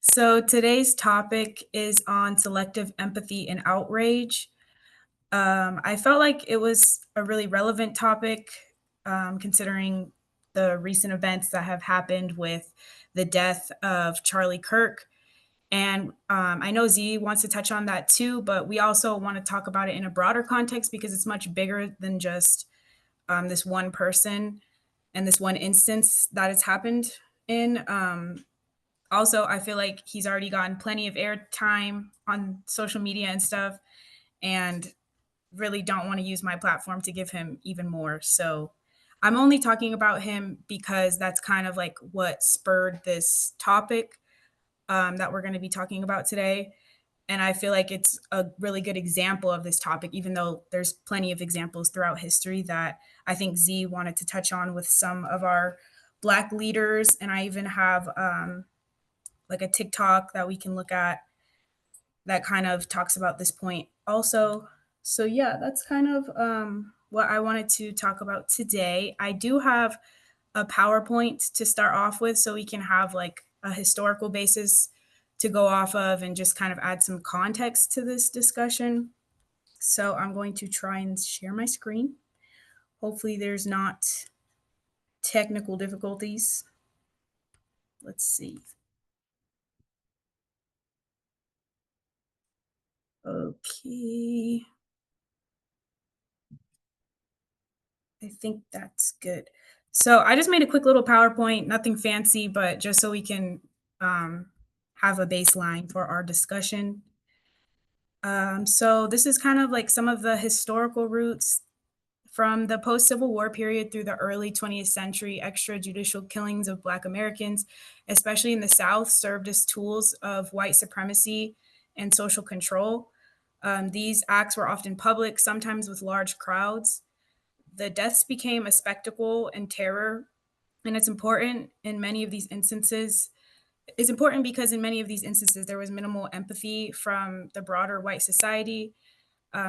So today's topic is on selective empathy and outrage. I felt like it was a really relevant topic considering the recent events that have happened with the death of Charlie Kirk. And I know Z wants to touch on that too, but we also want to talk about it in a broader context because it's much bigger than just this one person and this one instance that has happened in. Also, I feel like he's already gotten plenty of airtime on social media and stuff, and really don't want to use my platform to give him even more. So I'm only talking about him because that's kind of like what spurred this topic that we're going to be talking about today. And I feel like it's a really good example of this topic, even though there's plenty of examples throughout history that I think Z wanted to touch on with some of our Black leaders. And I even have like a TikTok that we can look at that kind of talks about this point also. So yeah, that's kind of what I wanted to talk about today. I do have a PowerPoint to start off with so we can have like a historical basis to go off of and just kind of add some context to this discussion. So I'm going to try and share my screen. Hopefully there's not technical difficulties. Let's see. Okay. I think that's good. So I just made a quick little PowerPoint, nothing fancy, but just so we can um, have a baseline for our discussion. So this is kind of like some of the historical roots from the post Civil War period through the early 20th century. Extrajudicial killings of Black Americans, especially in the South, served as tools of white supremacy and social control. These acts were often public, sometimes with large crowds. The deaths became a spectacle and terror. And it's important in many of these instances. It's important because in many of these instances, there was minimal empathy from the broader white society.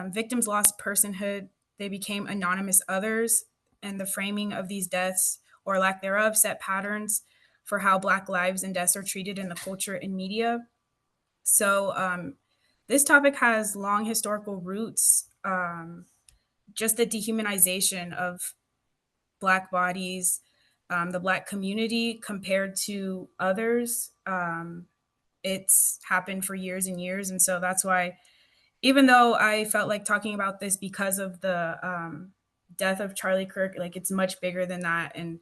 Victims lost personhood, they became anonymous others, and the framing of these deaths or lack thereof set patterns for how Black lives and deaths are treated in the culture and media. So, this topic has long historical roots. Just the dehumanization of Black bodies, the Black community compared to others. It's happened for years and years. And so that's why, even though I felt like talking about this because of the death of Charlie Kirk, like it's much bigger than that. And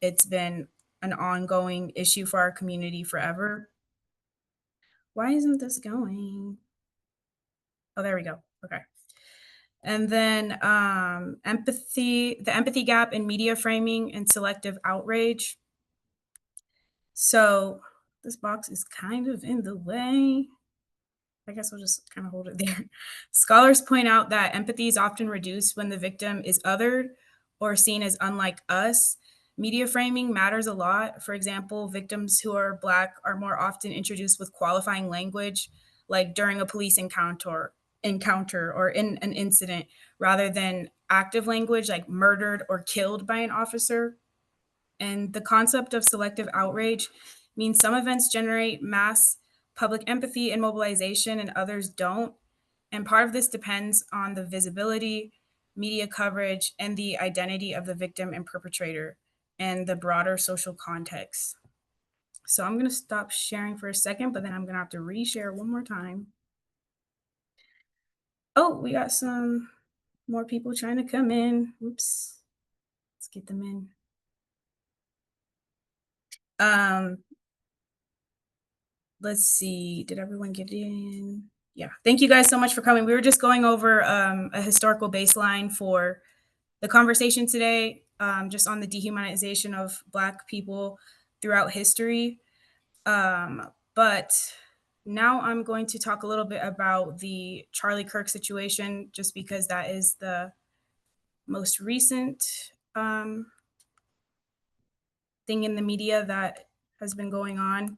it's been an ongoing issue for our community forever. Why isn't this going? Oh, there we go. Okay. And then the empathy gap in media framing and selective outrage. So this box is kind of in the way. I guess I'll just kind of hold it there. Scholars point out that empathy is often reduced when the victim is othered or seen as unlike us. Media framing matters a lot. For example, victims who are Black are more often introduced with qualifying language, like during a police encounter or in an incident, rather than active language like murdered or killed by an officer. And the concept of selective outrage means some events generate mass public empathy and mobilization, and others don't. And part of this depends on the visibility, media coverage, and the identity of the victim and perpetrator and the broader social context. So I'm going to stop sharing for a second, but then I'm going to have to reshare one more time. Oh, we got some more people trying to come in. Whoops. Let's get them in. Um, let's see. Did everyone get in? Yeah. Thank you guys so much for coming. We were just going over a historical baseline for the conversation today, just on the dehumanization of Black people throughout history. But now I'm going to talk a little bit about the Charlie Kirk situation, just because that is the most recent thing in the media that has been going on.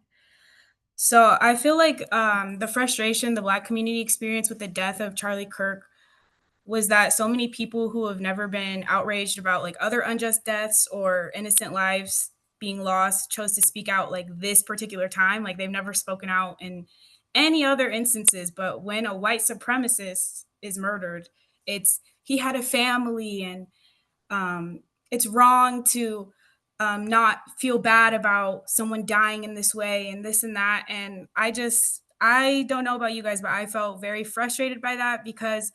So I feel like the frustration the Black community experienced with the death of Charlie Kirk was that so many people who have never been outraged about like other unjust deaths or innocent lives being lost chose to speak out like this particular time. Like they've never spoken out in any other instances, but when a white supremacist is murdered, it's he had a family and um, it's wrong to not feel bad about someone dying in this way and this and that. And I don't know about you guys, but I felt very frustrated by that because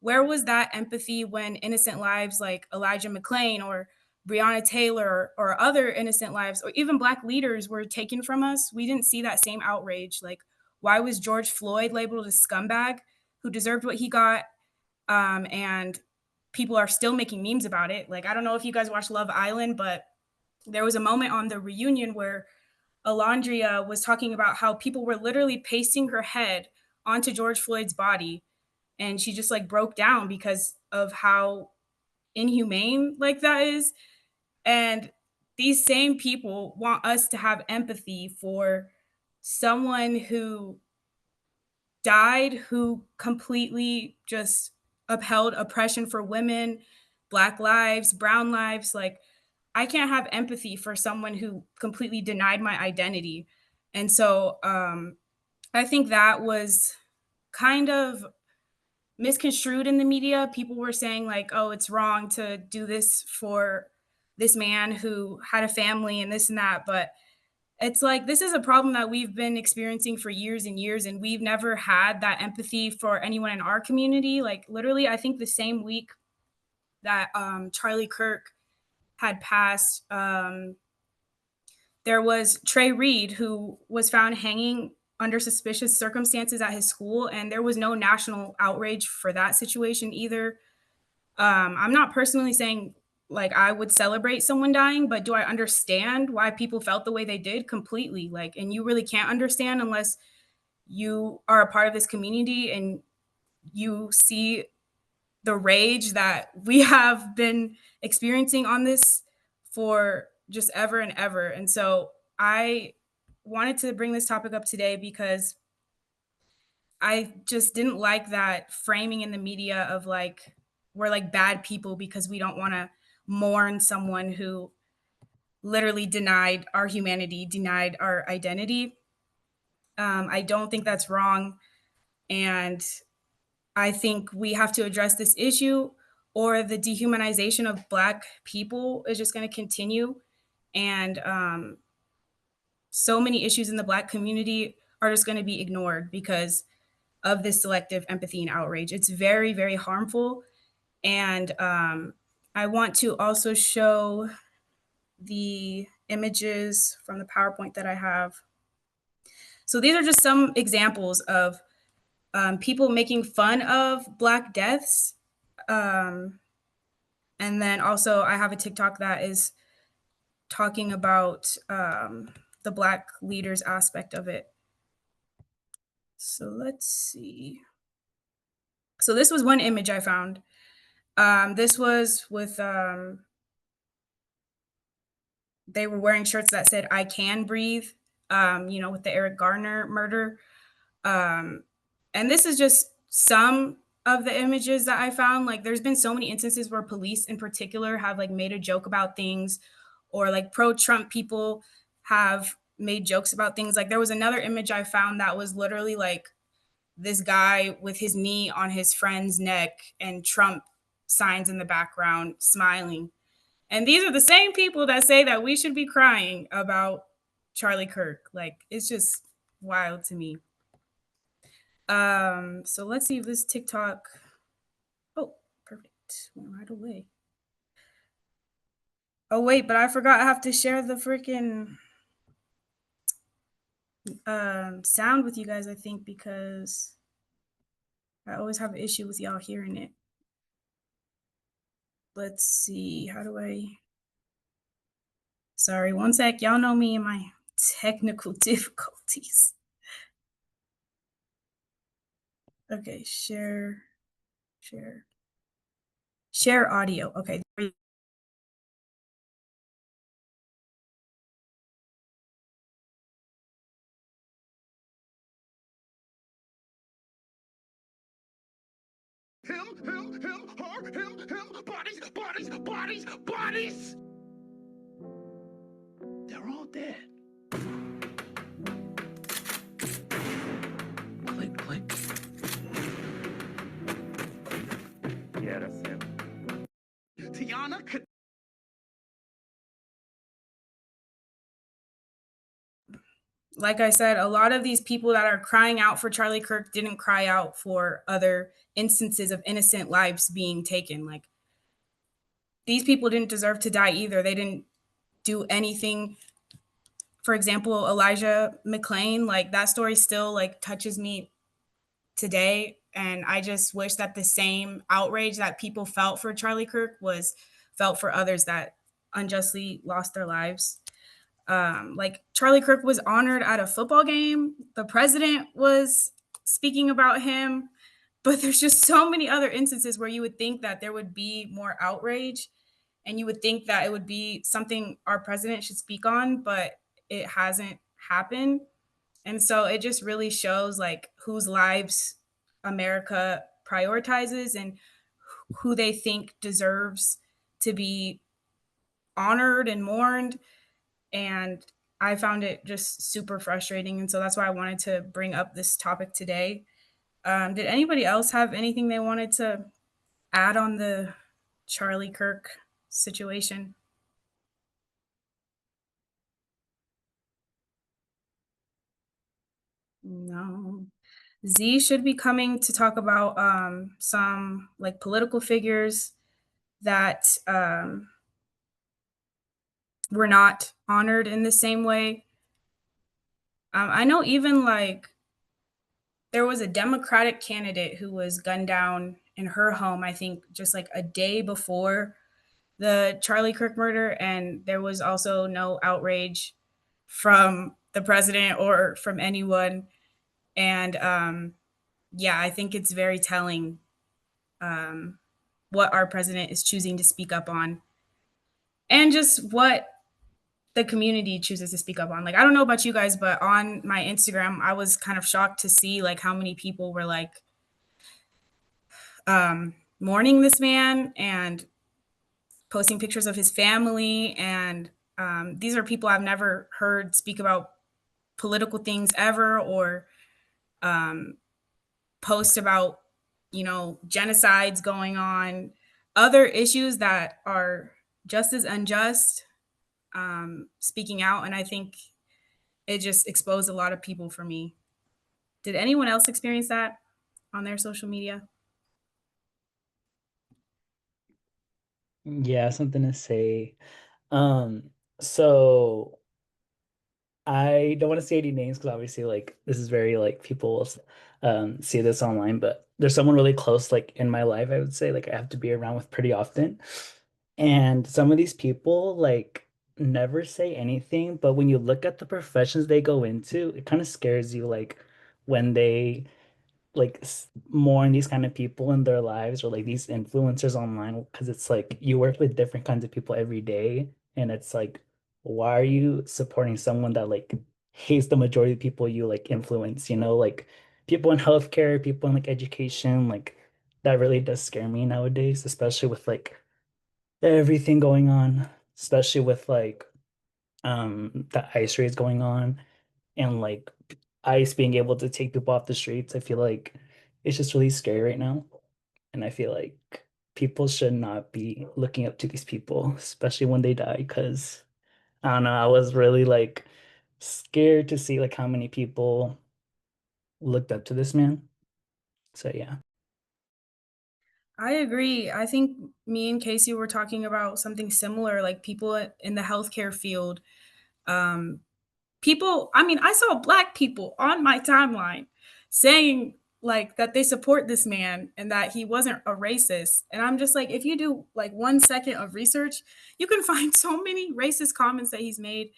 where was that empathy when innocent lives like Elijah McClain or Breonna Taylor or other innocent lives or even Black leaders were taken from us? We didn't see that same outrage. Like, why was George Floyd labeled a scumbag who deserved what he got? And people are still making memes about it. Like, I don't know if you guys watch Love Island, but there was a moment on the reunion where Alondria was talking about how people were literally pasting her head onto George Floyd's body. And she just like broke down because of how inhumane like that is. And these same people want us to have empathy for someone who died, who completely just upheld oppression for women, Black lives, brown lives. Like, I can't have empathy for someone who completely denied my identity. And so I think that was kind of misconstrued in the media. People were saying, like, oh, it's wrong to do this for this man who had a family and this and that. But it's like this is a problem that we've been experiencing for years and years, and we've never had that empathy for anyone in our community. Like, literally, I think the same week that Charlie Kirk had passed, there was Trey Reed, who was found hanging under suspicious circumstances at his school, and there was no national outrage for that situation either. I'm not personally saying like I would celebrate someone dying, but do I understand why people felt the way they did? Completely. Like, and you really can't understand unless you are a part of this community and you see the rage that we have been experiencing on this for just ever and ever. And so I wanted to bring this topic up today because I just didn't like that framing in the media of like we're like bad people because we don't want to mourn someone who literally denied our humanity, denied our identity. I don't think that's wrong. And I think we have to address this issue, or the dehumanization of Black people is just going to continue. And so many issues in the Black community are just going to be ignored because of this selective empathy and outrage. It's very, very harmful. And I want to also show the images from the PowerPoint that I have. So these are just some examples of people making fun of Black deaths. Um, and then also, I have a TikTok that is talking about the Black leaders aspect of it. So let's see. So this was one image I found. This was with they were wearing shirts that said "I can breathe," with the Eric Garner murder. Um, and this is just some of the images that I found. Like, there's been so many instances where police, in particular, have like made a joke about things, or like pro-Trump people have made jokes about things. Like, there was another image I found that was literally like this guy with his knee on his friend's neck and Trump signs in the background, smiling. And these are the same people that say that we should be crying about Charlie Kirk. Like, it's just wild to me. So let's see if this TikTok. Oh, perfect. Went right away. Oh wait, but I forgot I have to share the freaking sound with you guys, I think, because I always have an issue with y'all hearing it. Let's see. How do I Sorry, one sec. Y'all know me and my technical difficulties. Okay, share, share audio. Okay. Her, him, bodies, bodies, bodies, bodies. dead. Click, click. Yeah, that's him. Tiana could. Like I said, a lot of these people that are crying out for Charlie Kirk didn't cry out for other instances of innocent lives being taken. Like these people didn't deserve to die either. They didn't do anything. For example, Elijah McClain, like that story still like touches me today. And I just wish that the same outrage that people felt for Charlie Kirk was felt for others that unjustly lost their lives. Like Charlie Kirk was honored at a football game. The president was speaking about him, but there's just so many other instances where you would think that there would be more outrage and you would think that it would be something our president should speak on, but it hasn't happened. And so it just really shows like whose lives America prioritizes and who they think deserves to be honored and mourned. And I found it just super frustrating. And so that's why I wanted to bring up this topic today. Did anybody else have anything they wanted to add on the Charlie Kirk situation? No. Z should be coming to talk about some like political figures that were not honored in the same way. I know even like there was a Democratic candidate who was gunned down in her home, I think just like a day before the Charlie Kirk murder. And there was also no outrage from the president or from anyone. And yeah, I think it's very telling um, what our president is choosing to speak up on and just what the community chooses to speak up on. Like, I don't know about you guys, but on my Instagram, I was kind of shocked to see like how many people were like mourning this man and posting pictures of his family. And these are people I've never heard speak about political things ever or um, post about, you know, genocides going on, other issues that are just as unjust, speaking out. And I think it just exposed a lot of people for me. Did anyone else experience that on their social media? Yeah, something to say. Um, so I don't want to say any names because obviously like this is very like people will see this online, but there's someone really close like in my life, I would say, like I have to be around with pretty often. And some of these people like never say anything, but when you look at the professions they go into, it kind of scares you like when they like mourn these kind of people in their lives or like these influencers online because it's like you work with different kinds of people every day and it's like why are you supporting someone that like hates the majority of people you like influence, you know, like people in healthcare, people in like education, like that really does scare me nowadays, especially with like everything going on, especially with like the ice raids going on and like ICE being able to take people off the streets. I feel like it's just really scary right now. And I feel like people should not be looking up to these people, especially when they die, because I don't know, I was really like scared to see like how many people looked up to this man. So yeah. I agree. I think me and Casey were talking about something similar, like people in the healthcare field. Um, people, I mean, I saw Black people on my timeline saying like that they support this man and that he wasn't a racist. And I'm just like, if you do like 1 second of research, you can find so many racist comments that he's made,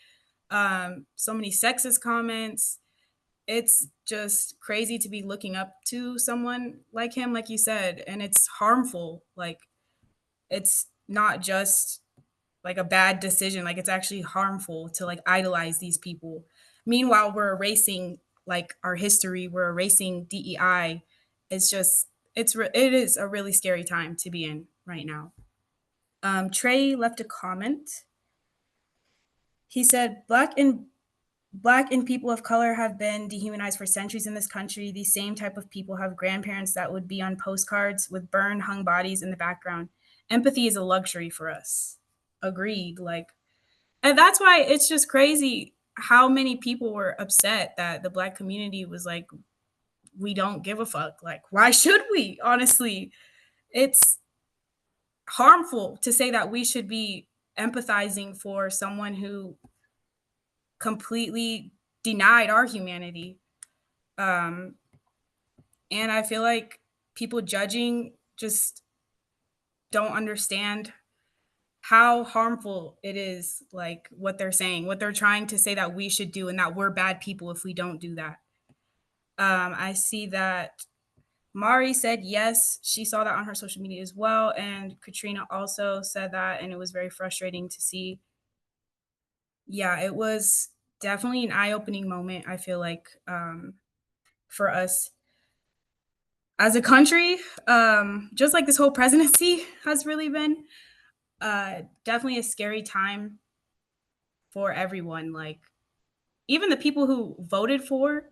so many sexist comments. It's just crazy to be looking up to someone like him, like you said, and it's harmful. Like, it's not just like a bad decision, like it's actually harmful to like idolize these people. Meanwhile, we're erasing like our history, we're erasing DEI. It's just it is a really scary time to be in right now. Trey left a comment. He said, Black and people of color have been dehumanized for centuries in this country. These same type of people have grandparents that would be on postcards with burned, hung bodies in the background. Empathy is a luxury for us. Agreed. Like, and that's why it's just crazy how many people were upset that the Black community was like, we don't give a fuck. Like, why should we? Honestly, it's harmful to say that we should be empathizing for someone who completely denied our humanity. Um, and I feel like people judging just don't understand how harmful it is, like what they're saying, what they're trying to say that we should do, and that we're bad people if we don't do that. I see that Mari said yes, she saw that on her social media as well. And Katrina also said that, and it was very frustrating to see. Yeah, it was definitely an eye opening moment, I feel like, for us as a country, just like this whole presidency has really been definitely a scary time for everyone. Like, even the people who voted for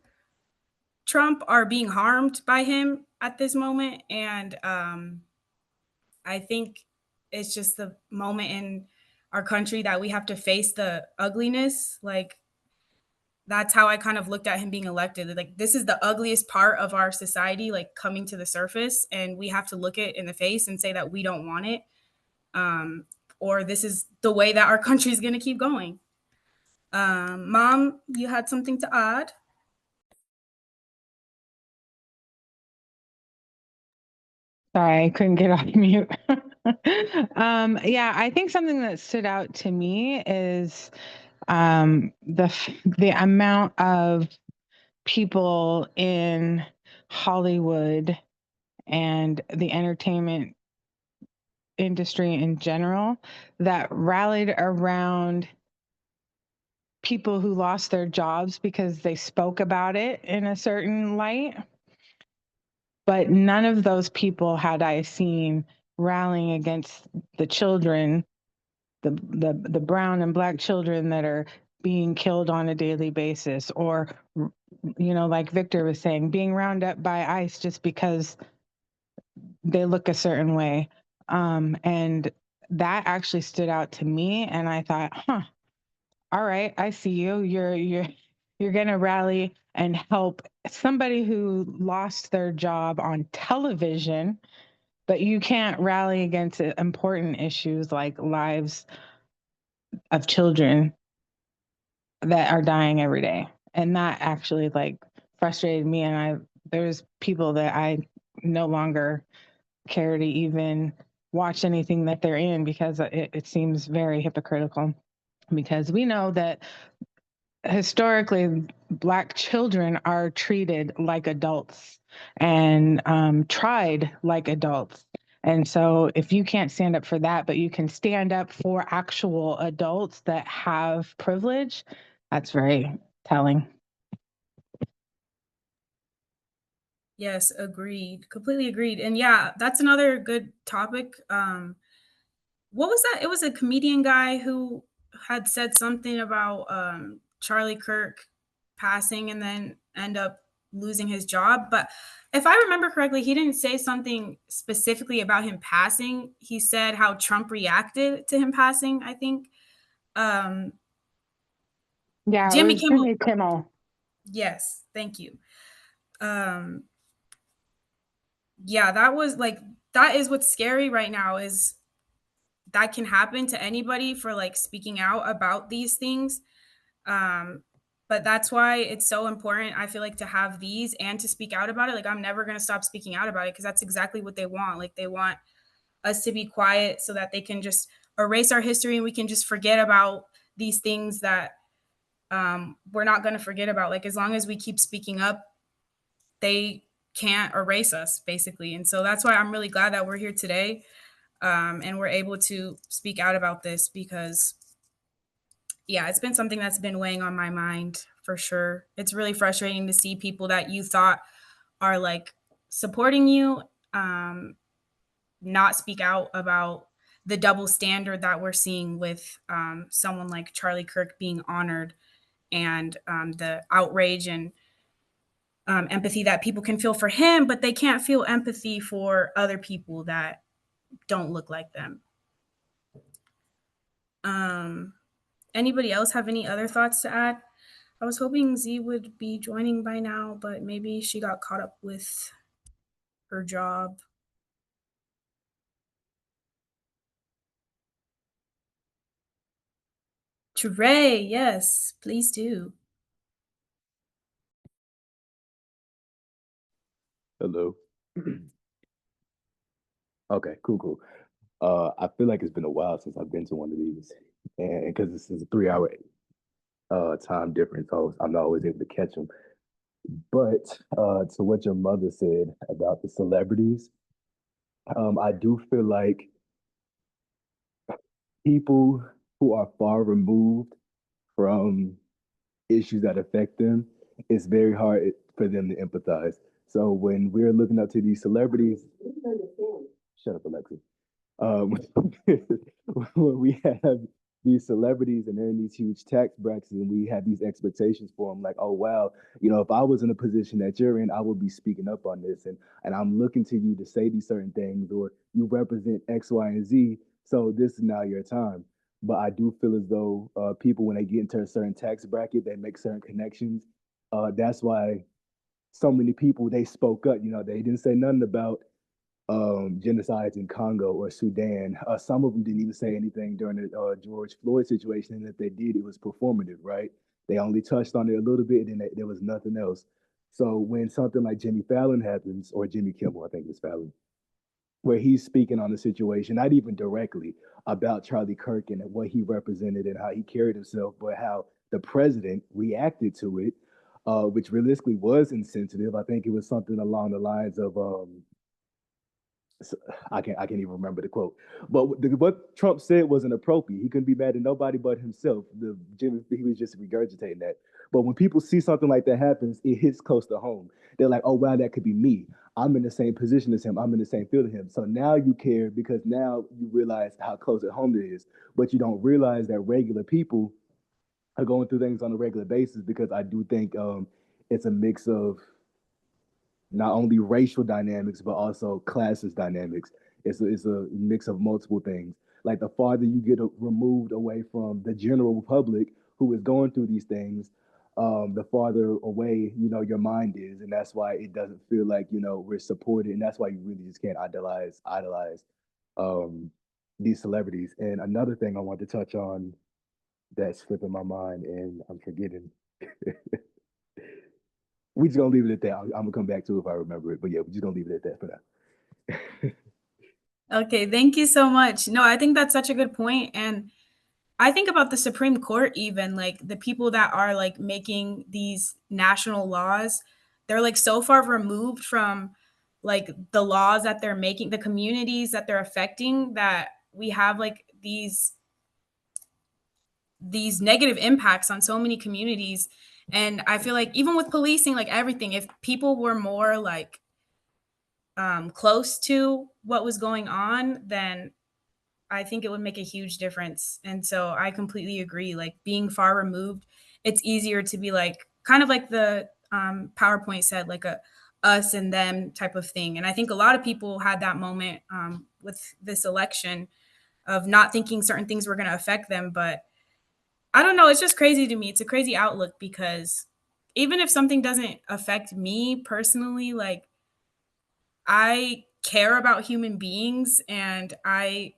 Trump are being harmed by him at this moment. And I think it's just the moment in our country that we have to face the ugliness. Like, that's how I kind of looked at him being elected. Like, this is the ugliest part of our society, like coming to the surface, and we have to look it in the face and say that we don't want it, um, or this is the way that our country is going to keep going. Mom, you had something to add? Sorry, I couldn't get off mute. Yeah, I think something that stood out to me is the amount of people in Hollywood and the entertainment industry in general that rallied around people who lost their jobs because they spoke about it in a certain light. But none of those people had I seen rallying against the children, the brown and black children that are being killed on a daily basis, or like Victor was saying, being rounded up by ICE just because they look a certain way. And that actually stood out to me, and I thought, huh, all right, I see you. You're gonna rally and help somebody who lost their job on television, but you can't rally against important issues like lives of children that are dying every day. And that actually like frustrated me. And there's people that I no longer care to even watch anything that they're in because it seems very hypocritical. Because we know that historically, Black children are treated like adults and tried like adults. And so, if you can't stand up for that, but you can stand up for actual adults that have privilege, that's very telling. Yes, agreed. Completely agreed. And yeah, that's another good topic. What was that? It was a comedian guy who had said something about Charlie Kirk passing and then end up losing his job. But if I remember correctly, he didn't say something specifically about him passing. He said how Trump reacted to him passing, I think. Um, Yeah, it Jimmy was Kimmel. Jimmy Kimmel. Yes, thank you. Um, yeah, that was like, that is what's scary right now, is that can happen to anybody for like speaking out about these things. Um, but that's why it's so important, I feel like, to have these and to speak out about it. Like, I'm never going to stop speaking out about it because that's exactly what they want. Like, they want us to be quiet so that they can just erase our history and we can just forget about these things that we're not going to forget about. Like, as long as we keep speaking up, they can't erase us, basically. And so that's why I'm really glad that we're here today, and we're able to speak out about this because, yeah, it's been something that's been weighing on my mind for sure. It's really frustrating to see people that you thought are like supporting you, not speak out about the double standard that we're seeing with someone like Charlie Kirk being honored, and the outrage and empathy that people can feel for him, but they can't feel empathy for other people that don't look like them. Um, Anybody else have any other thoughts to add? I was hoping Z would be joining by now, but maybe she got caught up with her job. Trey, yes, please do. Hello. Okay, cool. I feel like it's been a while since I've been to one of these, and because this is a 3 hour time difference, so I'm not always able to catch them. But to what your mother said about the celebrities, I do feel like people who are far removed from issues that affect them, it's very hard for them to empathize. So when we're looking up to these celebrities, shut up, Alexa. um, when we have these celebrities and they're in these huge tax brackets and we have these expectations for them, like, oh wow, if I was in a position that you're in, I would be speaking up on this, and I'm looking to you to say these certain things, or you represent X, Y, and Z, so this is now your time. But I do feel as though people, when they get into a certain tax bracket, they make certain connections. That's why so many people, they spoke up. They didn't say nothing about genocides in Congo or Sudan. Some of them didn't even say anything during the George Floyd situation, and if they did, it was performative, right? They only touched on it a little bit, and then there was nothing else. So when something like Jimmy Fallon happens, or Jimmy Kimmel, I think it's Fallon, where he's speaking on the situation, not even directly about Charlie Kirk and what he represented and how he carried himself, but how the president reacted to it, which realistically was insensitive. I think it was something along the lines of I can't even remember the quote, but what Trump said was inappropriate. He couldn't be mad at nobody but himself. He was just regurgitating that. But when people see something like that happens, it hits close to home. They're like, "Oh wow, that could be me. I'm in the same position as him. I'm in the same field as him." So now you care because now you realize how close at home it is. But you don't realize that regular people are going through things on a regular basis, because I do think it's a mix of not only racial dynamics but also classist dynamics. It's a mix of multiple things. Like the farther you get removed away from the general public who is going through these things, the farther away your mind is, and that's why it doesn't feel like we're supported, and that's why you really just can't idolize um, these celebrities. And another thing I want to touch on that's slipping my mind and I'm forgetting. We just gonna leave it at that. I'm gonna come back to it if I remember it. But yeah, we're just gonna leave it at that for now. Okay, thank you so much. No, I think that's such a good point. And I think about the Supreme Court, even like the people that are like making these national laws, they're like so far removed from like the laws that they're making, the communities that they're affecting, that we have like these negative impacts on so many communities. And I feel like even with policing, like everything, if people were more like close to what was going on, then I think it would make a huge difference. And so I completely agree. Like being far removed, it's easier to be like kind of like the PowerPoint said, like a us and them type of thing. And I think a lot of people had that moment with this election of not thinking certain things were going to affect them. But I don't know. It's just crazy to me. It's a crazy outlook because even if something doesn't affect me personally, like I care about human beings and I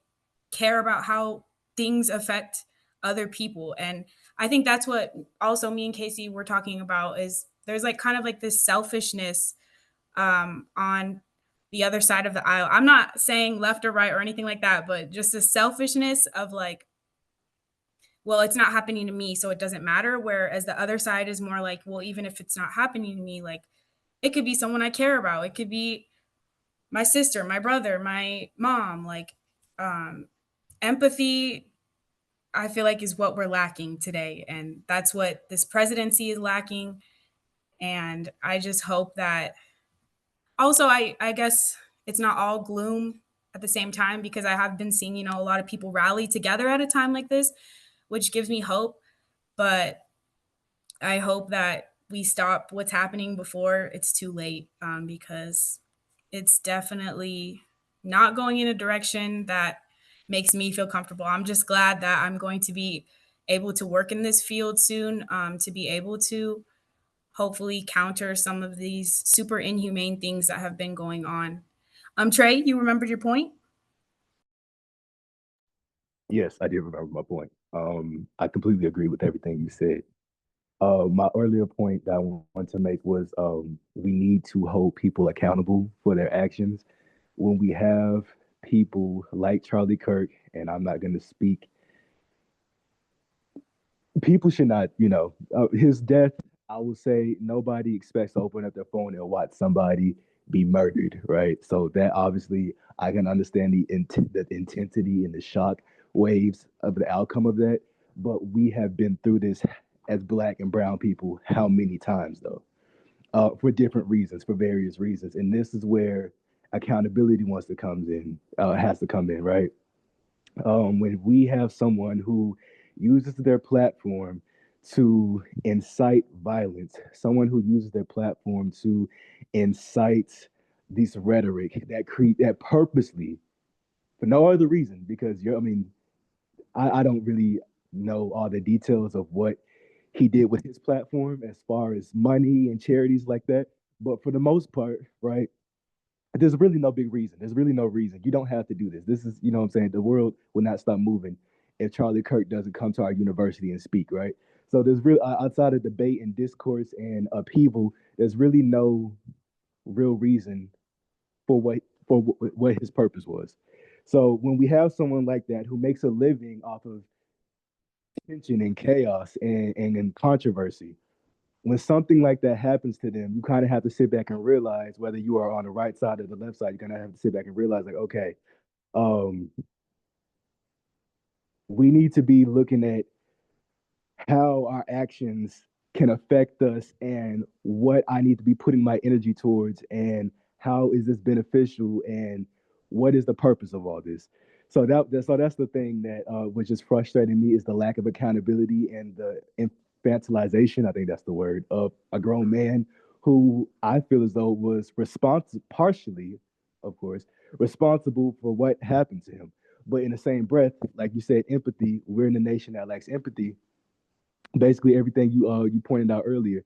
care about how things affect other people. And I think that's what also me and Casey were talking about is there's like kind of like this selfishness on the other side of the aisle. I'm not saying left or right or anything like that, but just the selfishness of like, well, it's not happening to me, so it doesn't matter. Whereas the other side is more like, well, even if it's not happening to me, like it could be someone I care about. It could be my sister, my brother, my mom. Like empathy, I feel like is what we're lacking today. And that's what this presidency is lacking. And I just hope that also I guess it's not all gloom. at the same time, because I have been seeing, a lot of people rally together at a time like this, which gives me hope. But I hope that we stop what's happening before it's too late, because it's definitely not going in a direction that makes me feel comfortable. I'm just glad that I'm going to be able to work in this field soon, to be able to hopefully counter some of these super inhumane things that have been going on. Trey, you remembered your point? Yes, I did remember my point. I completely agree with everything you said. My earlier point that I wanted to make was we need to hold people accountable for their actions. When we have people like Charlie Kirk, and I'm not going to speak, people should not, his death, I would say nobody expects to open up their phone and watch somebody be murdered, right? So that obviously I can understand the intensity and the shock waves of the outcome of that. But we have been through this as black and brown people how many times though? For different reasons, for various reasons. And this is where accountability wants to comes in, has to come in, right? When we have someone who uses their platform to incite violence, someone who uses their platform to incite this rhetoric that purposely, for no other reason, because I don't really know all the details of what he did with his platform as far as money and charities like that. But for the most part, right, there's really no big reason. There's really no reason. You don't have to do this. This is, what I'm saying? The world will not stop moving if Charlie Kirk doesn't come to our university and speak, right? So there's real outside of debate and discourse and upheaval, there's really no real reason for what his purpose was. So when we have someone like that who makes a living off of tension and chaos and controversy, when something like that happens to them, you kind of have to sit back and realize whether you are on the right side or the left side. You kind of have to sit back and realize, like, okay, um, we need to be looking at how our actions can affect us and what I need to be putting my energy towards and how is this beneficial and what is the purpose of all this. So that's the thing that was just frustrating me is the lack of accountability and the infantilization, I think that's the word, of a grown man who I feel as though was responsible, partially, of course, responsible for what happened to him. But in the same breath, like you said, empathy, we're in a nation that lacks empathy. Basically everything you pointed out earlier,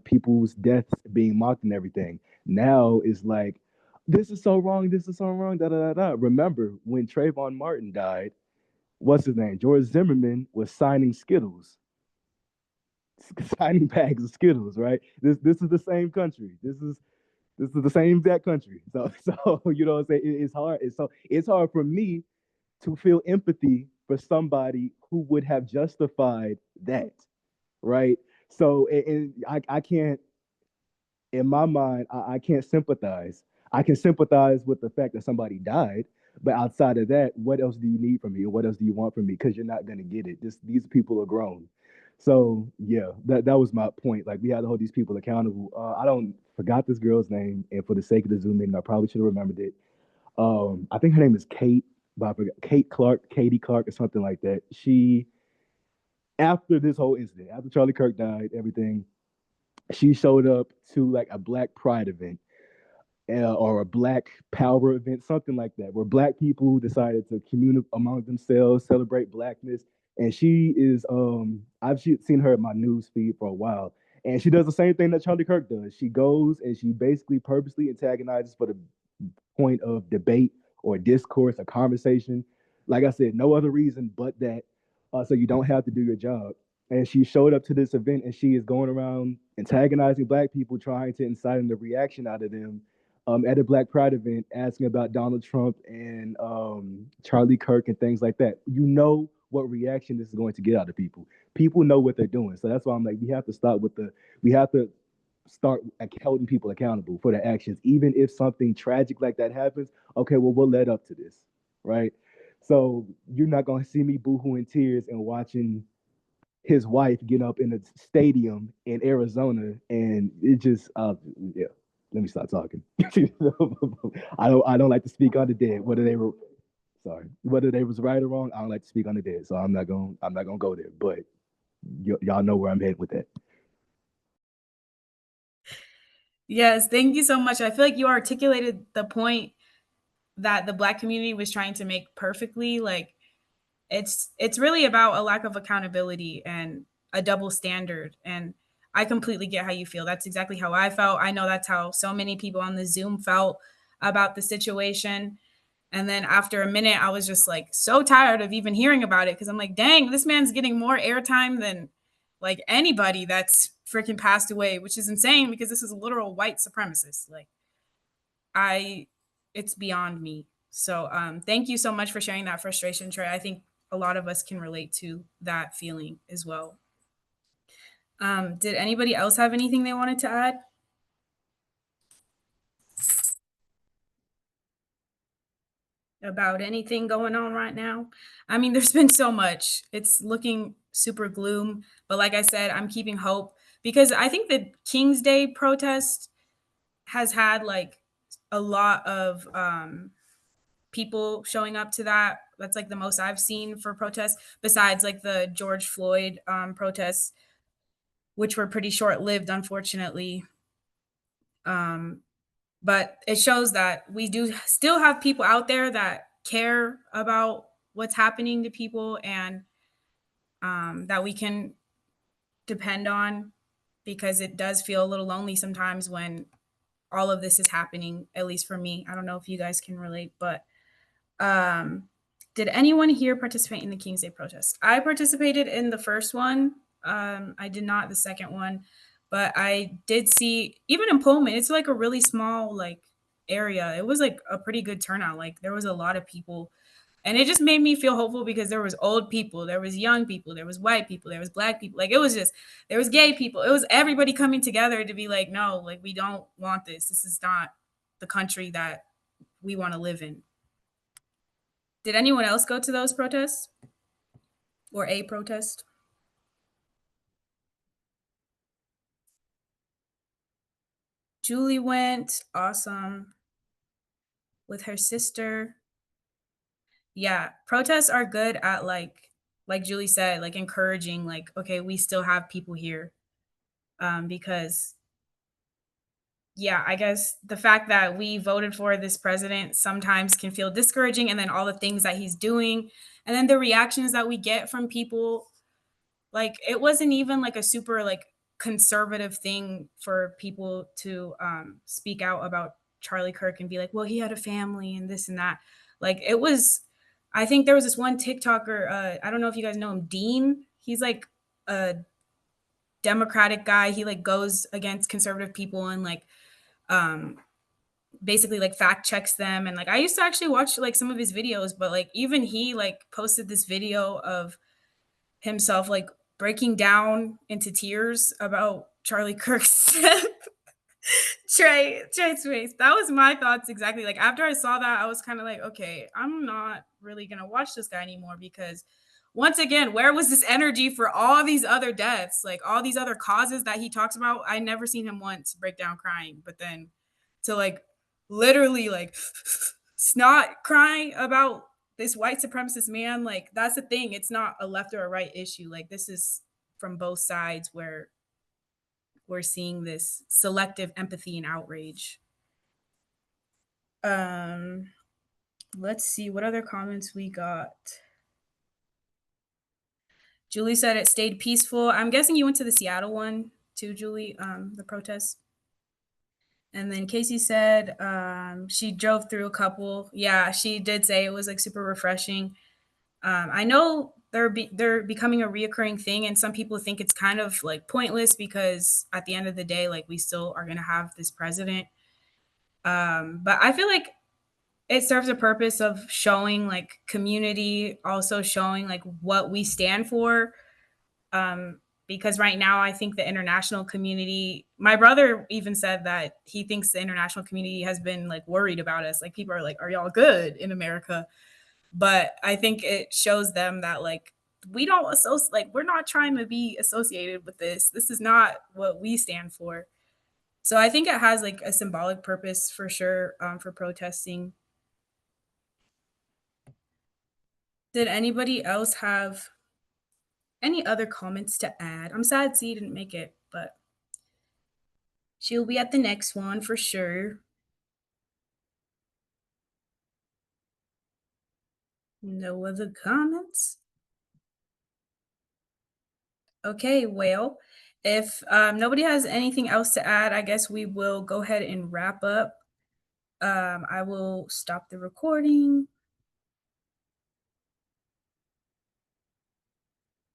people's deaths being mocked and everything. Now is like, this is so wrong, da da da da. Remember when Trayvon Martin died, what's his name? George Zimmerman was signing Skittles, signing bags of Skittles, right? This is the same country. This is the same exact country. So you know what I'm saying? It's hard. It's hard for me to feel empathy for somebody who would have justified that, right? So and I can't, in my mind, I can't sympathize. I can sympathize with the fact that somebody died, but outside of that, what else do you need from me? Or what else do you want from me? Because you're not gonna get it. These people are grown. So yeah, that was my point. Like we had to hold these people accountable. I don't forgot this girl's name, and for the sake of the Zoom meeting, I probably should have remembered it. I think her name is Kate, but I forgot Kate Clark, Katie Clark, or something like that. She, after this whole incident, after Charlie Kirk died, everything, she showed up to like a Black Pride event, or a Black Power event, something like that, where Black people decided to commune among themselves, celebrate Blackness. And she is, I've seen her in my news feed for a while, and she does the same thing that Charlie Kirk does. She goes and she basically purposely antagonizes for the point of debate or discourse or conversation. Like I said, no other reason but that. So you don't have to do your job. And she showed up to this event and she is going around antagonizing Black people, trying to incite the reaction out of them, at a Black Pride event, asking about Donald Trump and Charlie Kirk and things like that. You know what reaction this is going to get out of people. People know what they're doing. So that's why I'm like, we have to start holding people accountable for their actions, even if something tragic like that happens. Okay, well, we'll let up to this, right? So you're not gonna see me boohoo in tears and watching his wife get up in a stadium in Arizona, and it just, yeah, let me stop talking. I don't like to speak on the dead. Whether they were sorry, whether they was right or wrong, I don't like to speak on the dead. So I'm not gonna go there. But y'all know where I'm headed with that. Yes, thank you so much. I feel like you articulated the point that the Black community was trying to make perfectly. Like it's really about a lack of accountability and a double standard. And I completely get how you feel. That's exactly how I felt. I know that's how so many people on the Zoom felt about the situation. And then after a minute, I was just like so tired of even hearing about it because I'm like, dang, this man's getting more airtime than like anybody that's freaking passed away, which is insane because this is a literal white supremacist. Like I it's beyond me. So thank you so much for sharing that frustration, Trey. I think a lot of us can relate to that feeling as well. Did anybody else have anything they wanted to add about anything going on right now? I mean, there's been so much. It's looking super gloom, but like I said, I'm keeping hope because I think the King's Day protest has had like a lot of people showing up to that. That's like the most I've seen for protests, besides like the George Floyd protests, which were pretty short lived, unfortunately. Um, but it shows that we do still have people out there that care about what's happening to people and that we can depend on because it does feel a little lonely sometimes when all of this is happening, at least for me. I don't know if you guys can relate, but Um, did anyone here participate in the King's Day protest? I participated in the first one. I did not the second one, but I did see even in Pullman. It's like a really small like area. It was like a pretty good turnout. Like there was a lot of people, and it just made me feel hopeful because there was old people, there was young people, there was white people, there was black people. Like it was just there was gay people. It was everybody coming together to be like, no, like we don't want this. This is not the country that we want to live in. Did anyone else go to those protests or a protest? Julie went, awesome, with her sister. Yeah, protests are good at like Julie said, like encouraging, like, okay, we still have people here. Because yeah, I guess the fact that we voted for this president sometimes can feel discouraging, and then all the things that he's doing, and then the reactions that we get from people. Like it wasn't even like a super like conservative thing for people to speak out about Charlie Kirk and be like, well, he had a family and this and that. Like it was, I think there was this one TikToker. I don't know if you guys know him, Dean. He's like a Democratic guy. He like goes against conservative people and like um, basically like fact checks them. And like I used to actually watch like some of his videos, but like even he like posted this video of himself like breaking down into tears about Charlie Kirk's death. Trey's face. That was my thoughts exactly. Like after I saw that, I was kind of like, okay, I'm not really gonna watch this guy anymore because once again, where was this energy for all these other deaths, like all these other causes that he talks about? I never seen him once break down crying, but then to like literally like snot crying about this white supremacist man, like that's the thing. It's not a left or a right issue. Like this is from both sides where we're seeing this selective empathy and outrage. Um, let's see what other comments we got. Julie said it stayed peaceful. I'm guessing you went to the Seattle one too, Julie, the protest. And then Casey said she drove through a couple. Yeah, she did say it was like super refreshing. I know they're becoming a reoccurring thing, and some people think it's kind of like pointless because at the end of the day, like we still are gonna have this president. But I feel like it serves a purpose of showing like community, also showing like what we stand for. Because right now, I think the international community. My brother even said that he thinks the international community has been like worried about us. Like people are like, "Are y'all good in America?" But I think it shows them that like we don't associate, like we're not trying to be associated with this. This is not what we stand for. So I think it has like a symbolic purpose for sure, for protesting. Did anybody else have any other comments to add? I'm sad C didn't make it, but she'll be at the next one for sure. No other comments? Okay, well, if nobody has anything else to add, I guess we will go ahead and wrap up. I will stop the recording.